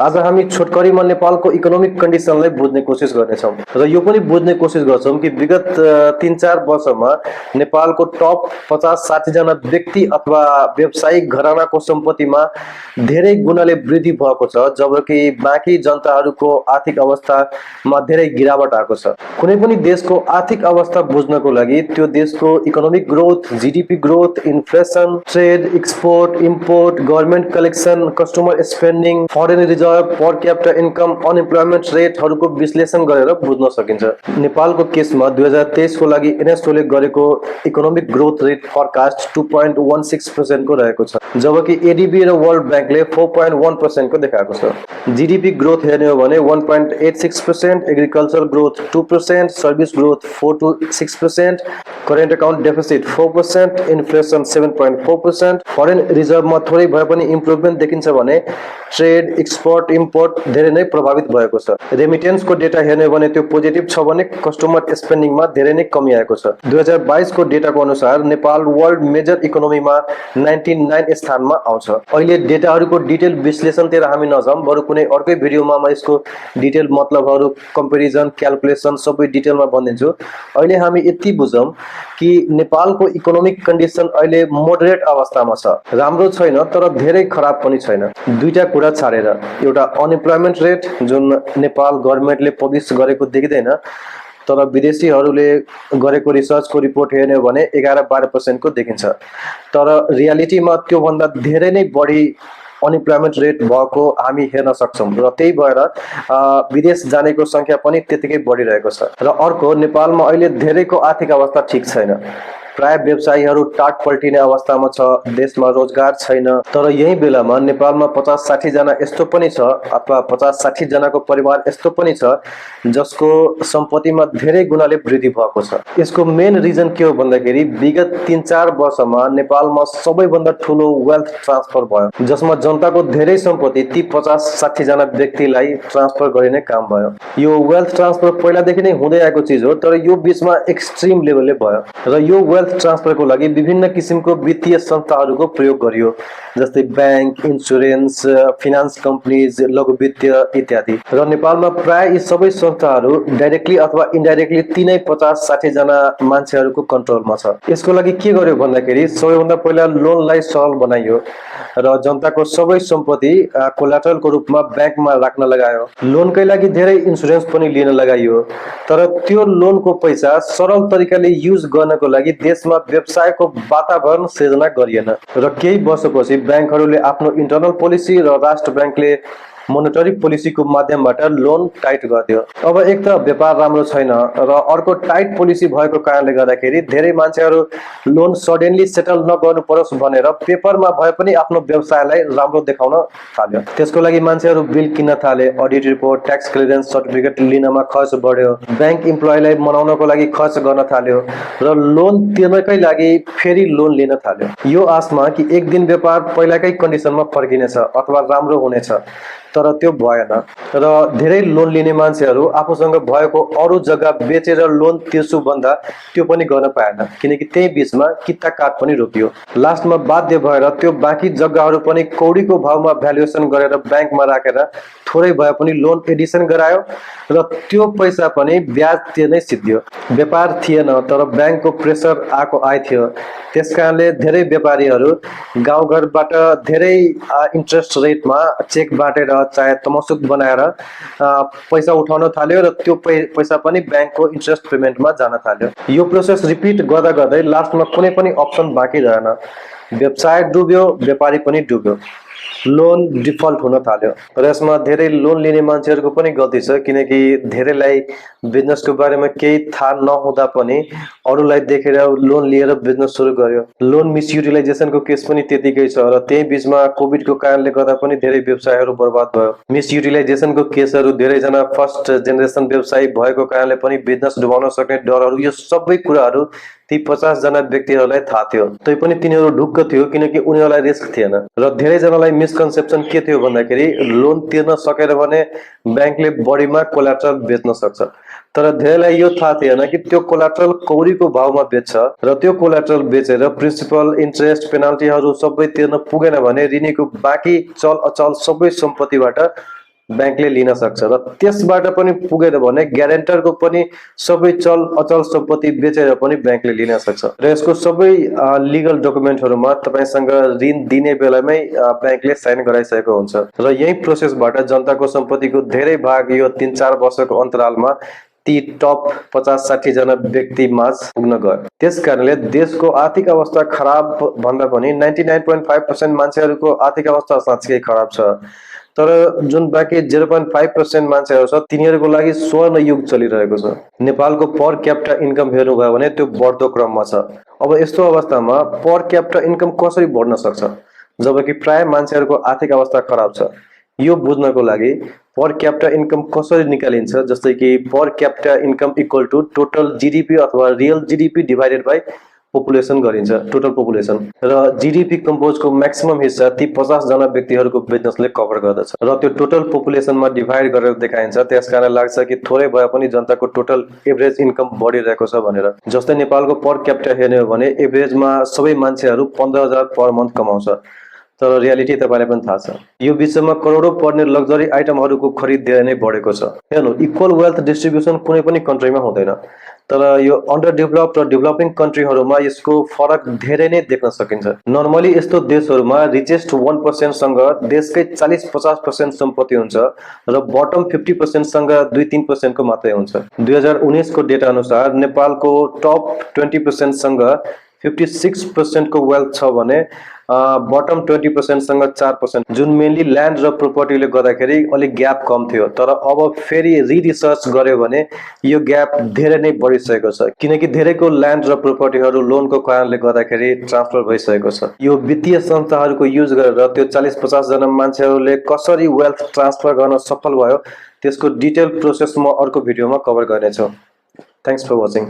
आज हामी छोटकरीमा नेपालको इकोनोमिक कन्डिसनलाई बुझ्ने कोसिस गर्नेछौँ र यो पनि बुझ्ने कोसिस गर्छौँ कि विगत 3-4 वर्षमा नेपालको टप 50-60 जना व्यक्ति अथवा व्यावसायिक घरानाको सम्पत्तिमा धेरै गुणाले वृद्धि भएको छ, जबकि बाँकी जनताहरूको आर्थिक अवस्थामा धेरै गिरावट आएको छ। कुनै पनि देशको आर्थिक अवस्था बुझ्नको लागि त्यो देशको economic growth, GDP growth, inflation, trade, export, import, government collection, customer spending, foreign reserve, per capita income, unemployment रेटहरूको विश्लेषण गरेर बुझ्न सकिन्छ। नेपालको केसमा 2023 को लागि एनएसओले गरेको इकोनोमिक ग्रोथ रेट फोरकास्ट 2.16% को रहेको छ, जबकि एडीबी र वर्ल्ड ब्याङ्कले 4.1% को देखाएको छ। जीडीपी ग्रोथ हेर्ने हो भने 1.86%, agriculture growth 2%, service growth 4 to 6%, current account deficit 4%, inflation 7.4%, foreign रिजर्भमा थोरै भए पनि इम्प्रुभमेन्ट देखिन्छ भने ट्रेड, एक्सपोर्ट, इम्पोर्ट धेरै नै प्रभावित भएको छ। रेमिटेन्सको डेटा हेर्ने भने त्यो पोजिटिभ छ भने कस्टमर स्पेन्डिङमा धेरै नै कमी आएको छ। 2022 को डेटाको अनुसार नेपाल वर्ल्ड मेजर इकोनोमीमा 99 स्थानमा आउँछ। अहिले डेटाहरूको डिटेल विश्लेषणतिर हामी नजाउँ, बरु कुनै अर्कै भिडियोमा म यसको डिटेल मतलबहरू, कम्पेरिजन, क्यालकुलेसन सबै डिटेलमा भनिदिन्छु। अहिले हामी यति बुझौँ कि नेपालको इकोनोमिक कन्डिसन अहिले मोडरेट अवस्थामा छ, राम्रो छैन तर धेरै खराब पनि छैन। दुईटा कुरा छाडेर, एउटा अनइम्प्लोइमेन्ट रेट जुन नेपाल गभर्नमेन्टले पब्लिस गरेको देखिँदैन, तर विदेशीहरूले गरेको रिसर्चको रिपोर्ट हेर्ने हो भने 11-12% को देखिन्छ, तर रियालिटीमा त्योभन्दा धेरै नै बढी अनइम्प्लोइमेन्ट रेट भएको हामी हेर्न सक्छौँ र त्यही भएर विदेश जानेको सङ्ख्या पनि त्यतिकै बढिरहेको छ। र अर्को, नेपालमा अहिले धेरैको आर्थिक अवस्था ठिक छैन, प्राय व्यवसायीहरू टाट पल्टिने अवस्थामा छ, देशमा रोजगार छैन। तर यही बेलामा नेपालमा 50-60 जना यस्तो पनि छ अथवा 50-60 जनाको परिवार यस्तो पनि छ जसको सम्पत्तिमा धेरै गुणाले वृद्धि भएको छ। यसको मेन रिजन के हो भन्दाखेरि विगत 3-4 वर्षमा नेपालमा सबैभन्दा ठुलो वेल्थ ट्रान्सफर भयो, जसमा जनताको धेरै सम्पत्ति ती 50-60 जना व्यक्तिलाई ट्रान्सफर गरिने काम भयो। यो वेल्थ ट्रान्सफर पहिलादेखि नै हुँदै आएको चिज हो, तर यो बीचमा एक्सट्रिम लेभलले भयो र यो वेल्थ ट्रान्सफरको लागि विभिन्न किसिमको वित्तीय संस्थाहरूको प्रयोग गरियो, जस्तै ब्याङ्क, इन्सुरेन्स, फिनान्स कम्पनीज, लघु वित्तीय इत्यादि। र नेपालमा प्राय यी सबै संस्थाहरू डाइरेक्टली अथवा इन्डाइरेक्टली तिनै 50-60 जना मान्छेहरूको कन्ट्रोलमा छ। यसको लागि के गर्यो भन्दाखेरि सबैभन्दा पहिला लोनलाई सरल बनाइयो र जनताको सबै सम्पत्ति कोलाटरलको रूपमा ब्याङ्कमा राख्न लगायो। लोनकै लागि धेरै इन्सुरेन्स पनि लिन लगाइयो, तर त्यो लोनको पैसा सरल तरिकाले युज गर्नको लागि देशमा व्यवसायको वातावरण सृजना गरिएन र केही वर्षपछि ब्याङ्कहरूले आफ्नो इन्टरनल पोलिसी र राष्ट्र ब्याङ्कले मोनेटरी पोलिसीको माध्यमबाट लोन टाइट गरिदियो। अब एक त व्यापार राम्रो छैन र अर्को टाइट पोलिसी भएको कारणले गर्दाखेरि धेरै मान्छेहरू लोन सडनली सेटल नगर्नु परोस् भनेर पेपरमा भए पनि आफ्नो व्यवसायलाई राम्रो देखाउन थाल्यो। त्यसको लागि मान्छेहरू बिल किन्न थाले, audit report, tax clearance certificate लिनमा खर्च बढ्यो, ब्याङ्क इम्प्लोइलाई मनाउनको लागि खर्च गर्न थाल्यो र लोन तिर्नकै लागि फेरि लोन लिन थाल्यो, यो आशमा कि एक दिन व्यापार पहिलाकै कन्डिसनमा फर्किनेछ अथवा राम्रो हुनेछ। तर त्यो भएन र धेरै लोन लिने मान्छेहरू आफूसँग भएको अरू जग्गा बेचेर लोन तिर्छु भन्दा त्यो पनि गर्न पाएन, किनकि त्यही बीचमा किता काट पनि रोकियो। लास्टमा बाध्य भएर त्यो बाँकी जग्गाहरू पनि कौडीको भावमा भ्यालुएसन गरेर ब्याङ्कमा राखेर थोरै भए पनि लोन एडिसन गरायो र त्यो पैसा पनि ब्याज तिर्नै सिद्धियो। व्यापार थिएन तर ब्याङ्कको प्रेसर आइथ्यो, त्यसकारणले धेरै व्यापारीहरू गाउँघरबाट धेरै इन्ट्रेस्ट रेटमा चेक बाँटेर चाहे तमसुक बनाएर पैसा उठाउन थाल्यो र त्यो पैसा पनि ब्याङ्कको इन्ट्रेस्ट पेमेन्टमा जान थाल्यो। यो प्रोसेस रिपिट गर्दा गर्दै लास्टमा कुनै पनि अप्सन बाँकी रहेन, व्यवसाय डुब्यो, व्यापारी पनि डुब्यो, लोन डिफल्ट हुन थाल्यो। र यसमा धेरै लोन लिने मान्छेहरूको पनि गल्ती छ, किनकि धेरैलाई बिजनेसको बारेमा केही थाहा नहुँदा पनि अरूलाई देखेर लोन लिएर बिजनेस सुरु गर्यो। लोन मिसयुटिलाइजेसनको केस पनि त्यतिकै छ र त्यही बीचमा कोभिडको कारणले गर्दा पनि धेरै व्यवसायहरू बर्बाद भयो। मिसयुटिलाइजेसनको केसहरू, धेरैजना फर्स्ट जेनेरेसन व्यवसायी भएको कारणले पनि बिजनेस डुबाउन सक्ने डरहरू, यो सबै कुराहरू ती 50 जना व्यक्तिहरूलाई थाहा थियो, तैपनि तिनीहरू ढुक्क थियो किनकि उनीहरूलाई रिस्क थिएन। र धेरैजनालाई मिसकन्सेप्सन के थियो भन्दाखेरि लोन तिर्न सकेर भने ब्याङ्कले बढीमा कोलाटरल बेच्न सक्छ, तर धेरैलाई यो थाहा थिएन कि त्यो कोलाटरल कौडीको भावमा बेच्छ र त्यो कोलाटरल बेचेर प्रिन्सिपल, इन्ट्रेस्ट, पेनाल्टीहरू सबै तिर्न पुगेन भने ऋणीको बाँकी चल अचल सबै सम्पत्तिबाट ब्याङ्कले लिन सक्छ र त्यसबाट पनि पुगेन भने ग्यारेन्टरको पनि सबै चल अचल सम्पत्ति बेचेर पनि ब्याङ्कले लिन सक्छ र यसको सबै लिगल डकुमेन्टहरुमा तपाईसँग ऋण दिने बेलामै ब्याङ्कले साइन गराइसकेको हुन्छ र यही प्रोसेसबाट जनताको सम्पत्तिको धेरै भाग यो 3-4 वर्षको अन्तरालमा ती टप 50-60 जना व्यक्ति माझ पुग्न गयो। त्यसकारणले देशको आर्थिक अवस्था खराब भन्दा पनि 99.5% मान्छेहरूको आर्थिक अवस्था साँच्चै खराब छ। तर जुन बाँकी 0.5% मान्छेहरू छ तिनीहरूको लागि स्वर्ण युग चलिरहेको छ। नेपालको पर क्यापिटा इन्कम हेर्नुभयो भने त्यो बढ्दो क्रममा छ। अब यस्तो अवस्थामा पर क्यापिटा इन्कम कसरी बढ्न सक्छ जबकि प्राय मान्छेहरूको आर्थिक अवस्था खराब छ। यो बुझ्नको लागि पर क्यापिटा इन्कम कसरी निकालिन्छ जस्तै कि per capita income equal to total GDP अथवा real GDP divided by population गरिन्छ, टोटल पपुलेसन र जीडीपी कम्पोजको म्याक्सिमम हिस्सा ती 50 जना व्यक्तिहरूको बिजनेसले कभर गर्दछ र त्यो टोटल पपुलेसनमा डिभाइड गरेर देखाइन्छ। त्यसकारण लाग्छ कि थोरै भए पनि जनताको टोटल एभरेज इन्कम बढिरहेको छ भनेर। जस्तै नेपालको पर क्यापिटा हेर्ने हो भने एभरेजमा सबै मान्छेहरू 15,000 पर मन्थ कमाउँछ तर रियालिटी तपाईलाई पनि थाहा छ यो विश्वमा करोडौं पर्ने लग्जरी आइटमहरूको खरिद धेरै नै बढेको छ। हेर्नु इक्वल वेल्थ डिस्ट्रिब्युसन कुनै पनि कन्ट्रीमा हुँदैन तर यो अन्डर डेभलप्ड र डेभलपिङ कन्ट्रीहरूमा यसको फरक धेरै नै देख्न सकिन्छ। नर्मली यस्तो देशहरूमा रिचेस्ट 1% सँग देशकै 40-50% सम्पत्ति हुन्छ र बटम 50% सँग 2-3% को मात्रै हुन्छ। 2019 को डेटा अनुसार नेपालको टप 20% सँग 56% को वेल्थ छ भने बटम 20% सँग 4%, जुन मेनली ल्यान्ड र प्रोपर्टीले गर्दाखेरि अलिक ग्याप कम थियो तर अब फेरि रिसर्च गर्यो भने यो ग्याप धेरै नै बढिसकेको छ किनकि धेरैको ल्यान्ड र प्रोपर्टीहरू लोनको कारणले गर्दाखेरि ट्रान्सफर भइसकेको छ। यो वित्तीय संस्थाहरूको युज गरेर त्यो 40-50 जना मान्छेहरूले कसरी वेल्थ ट्रान्सफर गर्न सफल भयो त्यसको डिटेल प्रोसेस म अर्को भिडियोमा कभर गर्नेछु। Thanks for watching.